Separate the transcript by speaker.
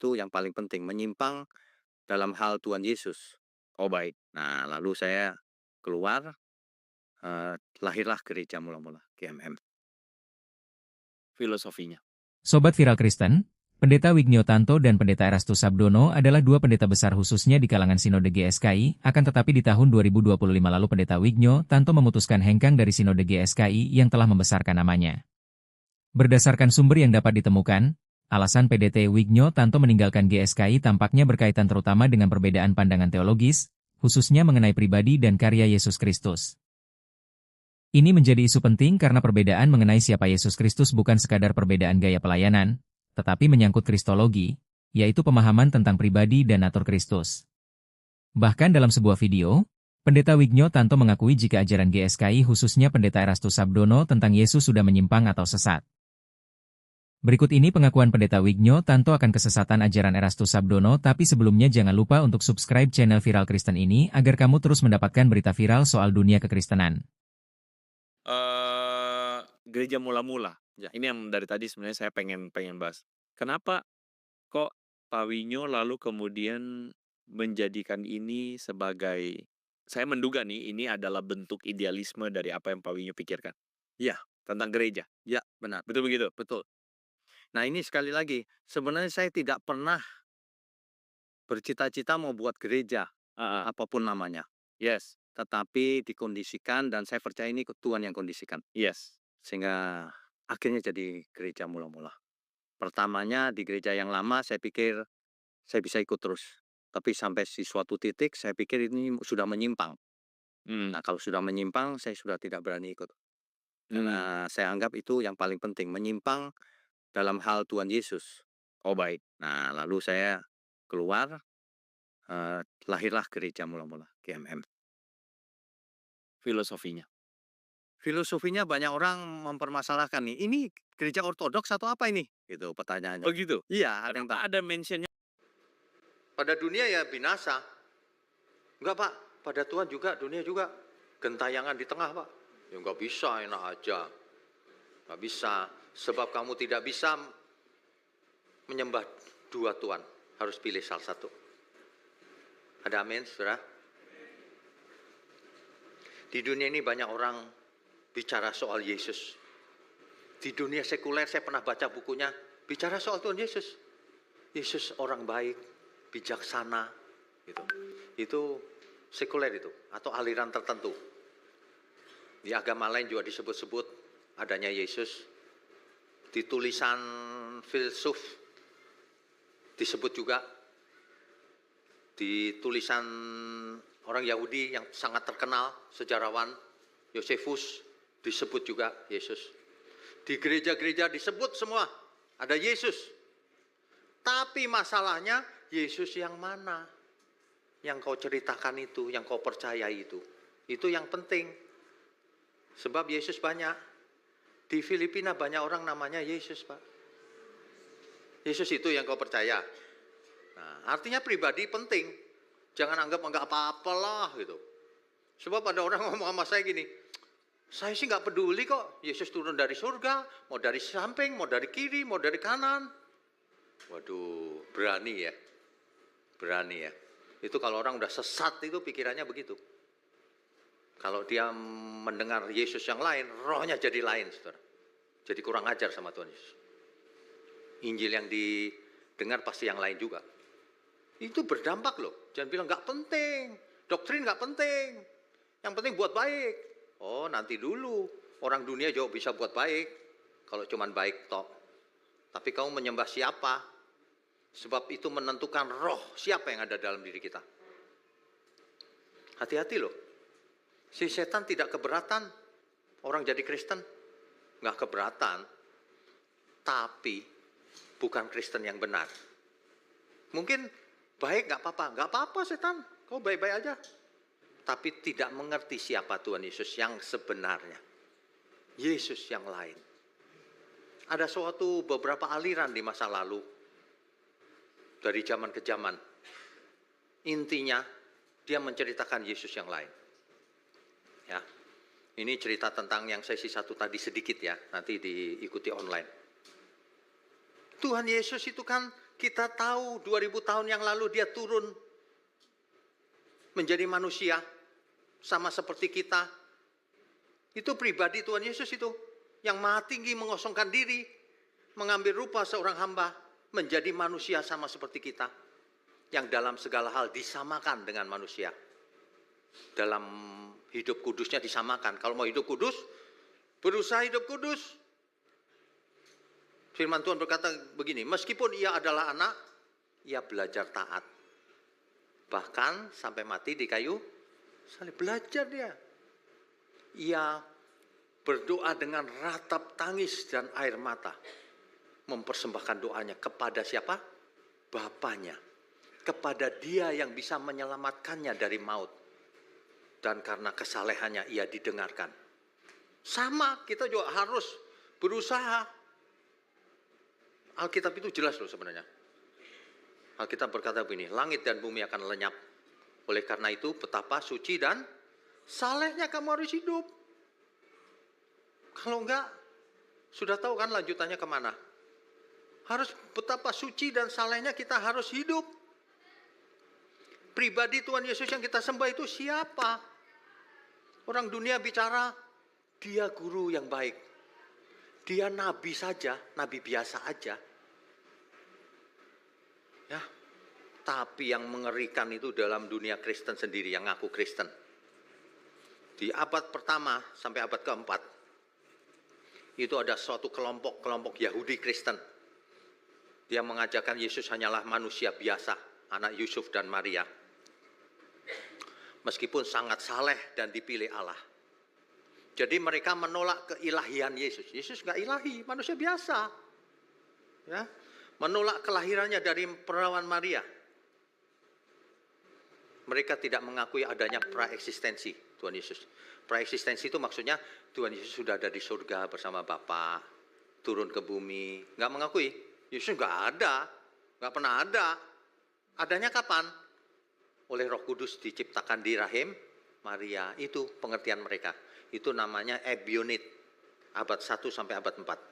Speaker 1: itu yang paling penting, menyimpang dalam hal Tuhan Yesus.
Speaker 2: Oh baik,
Speaker 1: Nah, lalu saya keluar, lahirlah gereja mula-mula, GMM.
Speaker 2: filosofinya.
Speaker 3: Sobat Viral Kristen, Pendeta Wignio Tanto dan Pendeta Erastus Sabdono adalah dua pendeta besar khususnya di kalangan Sinode GSKI, akan tetapi di tahun 2025 lalu Pendeta Wignio Tanto memutuskan hengkang dari Sinode GSKI yang telah membesarkan namanya. Berdasarkan sumber yang dapat ditemukan, alasan PDT Wignio Tanto meninggalkan GSKI tampaknya berkaitan terutama dengan perbedaan pandangan teologis, khususnya mengenai pribadi dan karya Yesus Kristus. Ini menjadi isu penting karena perbedaan mengenai siapa Yesus Kristus bukan sekadar perbedaan gaya pelayanan, tetapi menyangkut kristologi, yaitu pemahaman tentang pribadi dan natur Kristus. Bahkan dalam sebuah video, Pendeta Wignio Tanto mengakui jika ajaran GSKI khususnya Pendeta Erastus Sabdono tentang Yesus sudah menyimpang atau sesat. Berikut ini pengakuan Pendeta Wignio Tanto akan kesesatan ajaran Erastus Sabdono, tapi sebelumnya jangan lupa untuk subscribe channel Viral Kristen ini agar kamu terus mendapatkan berita viral soal dunia kekristenan.
Speaker 2: Gereja mula-mula. Ya, ini yang dari tadi sebenarnya saya pengen bahas. Kenapa kok Pak Winyo lalu kemudian menjadikan ini sebagai, saya menduga nih ini adalah bentuk idealisme dari apa yang Pak Winyo pikirkan.
Speaker 1: Ya,
Speaker 2: Tentang gereja.
Speaker 1: ya benar,
Speaker 2: Betul begitu?
Speaker 1: betul. Nah ini sekali lagi, sebenarnya saya tidak pernah bercita-cita mau buat gereja,
Speaker 2: Ah, ah.
Speaker 1: apapun namanya.
Speaker 2: Yes,
Speaker 1: Tetapi dikondisikan dan saya percaya ini Tuhan yang kondisikan.
Speaker 2: yes.
Speaker 1: Sehingga akhirnya jadi gereja mula-mula. Pertamanya di gereja yang lama saya pikir saya bisa ikut terus. Tapi sampai di suatu titik saya pikir ini sudah menyimpang.
Speaker 2: Hmm,
Speaker 1: Nah kalau sudah menyimpang saya sudah tidak berani ikut.
Speaker 2: hmm.
Speaker 1: Karena saya anggap itu yang paling penting, menyimpang dalam hal Tuhan Yesus.
Speaker 2: Oh baik,
Speaker 1: Nah lalu saya keluar, lahirlah gereja mula-mula, GMM.
Speaker 2: filosofinya.
Speaker 1: Filosofinya banyak orang mempermasalahkan nih, ini gereja ortodoks atau apa ini? Gitu pertanyaannya.
Speaker 2: Oh gitu?
Speaker 1: Iya, ada yang
Speaker 2: Kenapa ada mentionnya?
Speaker 1: pada dunia ya binasa. Enggak Pak, pada Tuhan juga, dunia juga. Gentayangan di tengah Pak. Ya enggak bisa, enak aja. Enggak bisa, sebab kamu tidak bisa menyembah dua Tuhan. Harus pilih salah satu. Ada amin, saudara? Di dunia ini banyak orang bicara soal Yesus. Di dunia sekuler saya pernah baca bukunya, bicara soal Tuhan Yesus. Yesus orang baik, bijaksana, gitu. Itu sekuler itu, atau aliran tertentu. Di agama lain juga disebut-sebut adanya Yesus. Di tulisan filsuf disebut juga. Di tulisan orang Yahudi yang sangat terkenal, sejarawan Yosefus, disebut juga Yesus. Di gereja-gereja disebut semua ada Yesus. Tapi masalahnya Yesus yang mana? Yang kau ceritakan itu, yang kau percaya itu. Itu yang penting. Sebab Yesus banyak. Di Filipina banyak orang namanya Yesus, Pak. Yesus itu yang kau percaya. Nah, artinya pribadi penting. Jangan anggap enggak apa-apalah gitu. Sebab ada orang ngomong sama saya gini, saya sih nggak peduli kok, Yesus turun dari surga, mau dari samping, mau dari kiri, mau dari kanan. Waduh, berani ya. Berani ya. Itu kalau orang udah sesat itu pikirannya begitu. Kalau dia mendengar Yesus yang lain, rohnya jadi lain, saudara. Jadi kurang ajar sama Tuhan Yesus. Injil yang didengar pasti yang lain juga. Itu berdampak loh. Jangan bilang nggak penting, doktrin nggak penting. Yang penting buat baik. Oh nanti dulu, orang dunia juga bisa buat baik. Kalau cuman baik toh. Tapi kamu menyembah siapa? Sebab itu menentukan roh siapa yang ada dalam diri kita. Hati-hati loh. Si setan tidak keberatan orang jadi Kristen. Nggak keberatan. Tapi bukan Kristen yang benar. Mungkin baik nggak apa-apa. Nggak apa-apa setan. Kau baik-baik aja. Tapi tidak mengerti siapa Tuhan Yesus yang sebenarnya. Yesus yang lain. Ada suatu beberapa aliran di masa lalu. Dari zaman ke zaman. Intinya, dia menceritakan Yesus yang lain. Ya, ini cerita tentang yang sesi 1 tadi sedikit ya. Nanti diikuti online. Tuhan Yesus itu kan Kita tahu 2000 tahun yang lalu dia turun menjadi manusia sama seperti kita. Itu pribadi Tuhan Yesus itu yang maha tinggi mengosongkan diri, mengambil rupa seorang hamba, menjadi manusia sama seperti kita, yang dalam segala hal disamakan dengan manusia. Dalam hidup kudusnya disamakan. Kalau mau hidup kudus, berusaha hidup kudus. Firman Tuhan berkata begini, meskipun ia adalah anak, ia belajar taat. Bahkan sampai mati di kayu salib, belajar dia. Ia berdoa dengan ratap tangis dan air mata. Mempersembahkan doanya kepada siapa? Bapaknya. Kepada dia yang bisa menyelamatkannya dari maut. Dan karena kesalehannya ia didengarkan. Sama, kita juga harus berusaha. Alkitab itu jelas loh sebenarnya. Alkitab berkata begini, langit dan bumi akan lenyap. Oleh karena itu betapa suci dan salehnya kamu harus hidup. Kalau enggak, sudah tahu kan lanjutannya kemana. Harus betapa suci dan salehnya kita harus hidup. Pribadi Tuhan Yesus yang kita sembah itu siapa? Orang dunia bicara, dia guru yang baik. Dia nabi saja, nabi biasa aja. Ya, tapi yang mengerikan itu dalam dunia Kristen sendiri, yang ngaku Kristen. Di abad pertama sampai abad keempat, itu ada suatu kelompok Yahudi Kristen. Dia mengajarkan Yesus hanyalah manusia biasa, anak Yusuf dan Maria. Meskipun sangat saleh dan dipilih Allah. Jadi mereka menolak keilahian Yesus. Yesus nggak ilahi, manusia biasa. Ya, menolak kelahirannya dari perawan Maria. Mereka tidak mengakui adanya praeksistensi Tuhan Yesus. Praeksistensi itu maksudnya Tuhan Yesus sudah ada di surga bersama Bapa, turun ke bumi. Nggak mengakui, Yesus nggak ada, nggak pernah ada. Adanya kapan? Oleh Roh Kudus diciptakan di rahim Maria. Itu pengertian mereka. Itu namanya ebionit, abad 1 sampai abad 4.